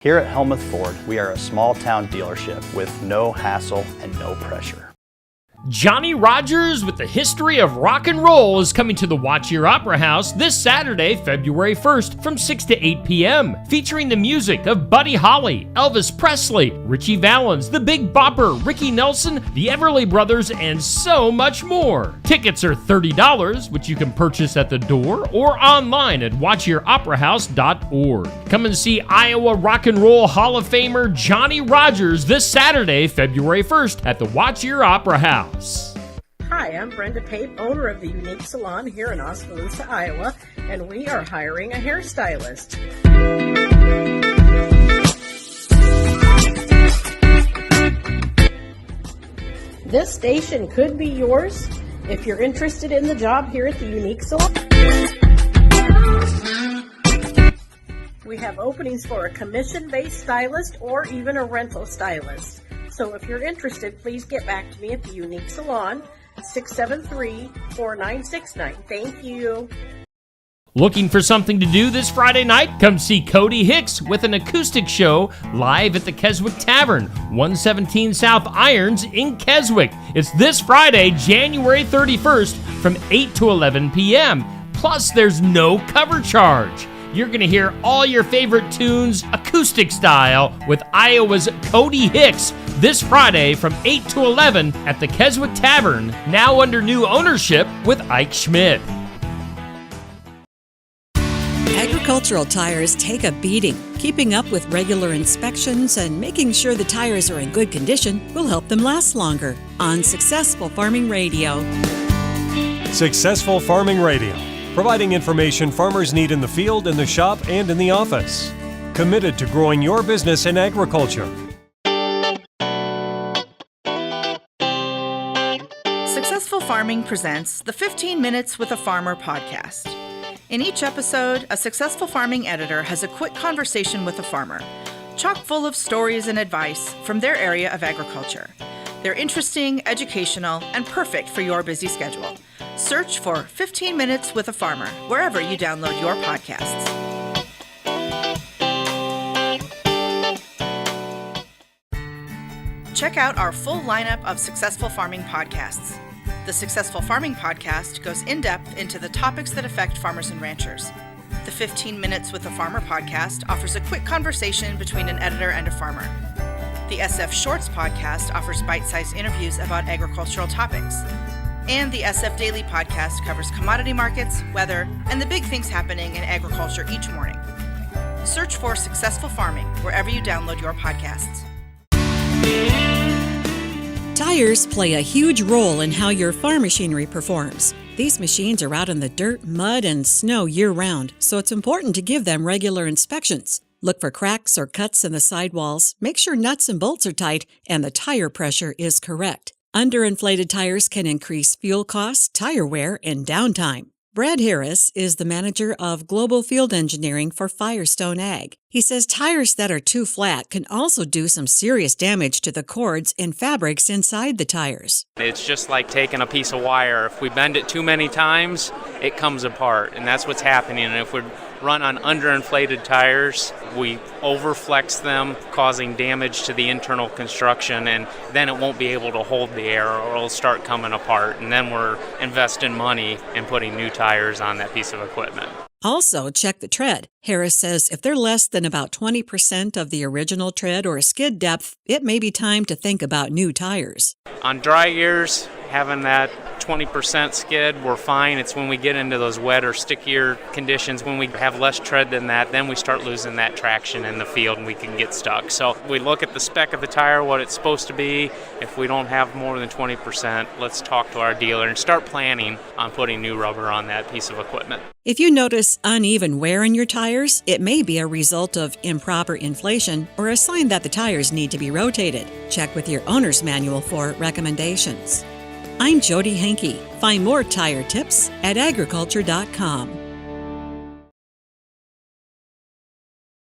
Here at Helmuth Ford, we are a small town dealership with no hassle and no pressure. Johnny Rogers with the history of rock and roll is coming to the Watch Your Opera House this Saturday, February 1st from 6 to 8 p.m. featuring the music of Buddy Holly, Elvis Presley, Richie Valens, The Big Bopper, Ricky Nelson, the Everly Brothers, and so much more. Tickets are $30, which you can purchase at the door or online at watchyouraoperahouse.org. Come and see Iowa Rock and Roll Hall of Famer Johnny Rogers this Saturday, February 1st at the Watch Your Opera House. Hi, I'm Brenda Pape, owner of the Unique Salon here in Oskaloosa, Iowa, and we are hiring a hairstylist. This station could be yours if you're interested in the job here at the Unique Salon. We have openings for a commission-based stylist or even a rental stylist. So if you're interested, please get back to me at the Unique Salon, 673-4969. Thank you. Looking for something to do this Friday night? Come see Cody Hicks with an acoustic show live at the Keswick Tavern, 117 South Irons in Keswick. It's this Friday, January 31st from 8 to 11 p.m. Plus, there's no cover charge. You're going to hear all your favorite tunes acoustic style with Iowa's Cody Hicks this Friday from 8 to 11 at the Keswick Tavern, now under new ownership with Ike Schmidt. Agricultural tires take a beating. Keeping up with regular inspections and making sure the tires are in good condition will help them last longer. On Successful Farming Radio. Successful Farming Radio, providing information farmers need in the field, in the shop, and in the office. Committed to growing your business in agriculture. Successful Farming presents the 15 Minutes with a Farmer podcast. In each episode, a successful farming editor has a quick conversation with a farmer, chock full of stories and advice from their area of agriculture. They're interesting, educational, and perfect for your busy schedule. Search for 15 Minutes with a Farmer wherever you download your podcasts. Check out our full lineup of Successful Farming podcasts. The Successful Farming podcast goes in-depth into the topics that affect farmers and ranchers. The 15 Minutes with a Farmer podcast offers a quick conversation between an editor and a farmer. The SF Shorts podcast offers bite-sized interviews about agricultural topics. And the SF Daily podcast covers commodity markets, weather, and the big things happening in agriculture each morning. Search for Successful Farming wherever you download your podcasts. Tires play a huge role in how your farm machinery performs. These machines are out in the dirt, mud, and snow year-round, so it's important to give them regular inspections. Look for cracks or cuts in the sidewalls, make sure nuts and bolts are tight, and the tire pressure is correct. Underinflated tires can increase fuel costs, tire wear, and downtime. Brad Harris is the manager of Global Field Engineering for Firestone Ag. He says tires that are too flat can also do some serious damage to the cords and fabrics inside the tires. It's just like taking a piece of wire. If we bend it too many times, it comes apart, and that's what's happening. And if we run on underinflated tires, we overflex them, causing damage to the internal construction, and then it won't be able to hold the air, or it'll start coming apart, and then we're investing money in putting new tires on that piece of equipment. Also, check the tread. Harris says if they're less than about 20% of the original tread or skid depth, it may be time to think about new tires. On dry years, having that 20% skid, we're fine. It's when we get into those wet or stickier conditions, when we have less tread than that, then we start losing that traction in the field and we can get stuck. So we look at the spec of the tire, what it's supposed to be. If we don't have more than 20%, let's talk to our dealer and start planning on putting new rubber on that piece of equipment. If you notice uneven wear in your tires, it may be a result of improper inflation or a sign that the tires need to be rotated. Check with your owner's manual for recommendations. I'm Jody Henke. Find more tire tips at agriculture.com.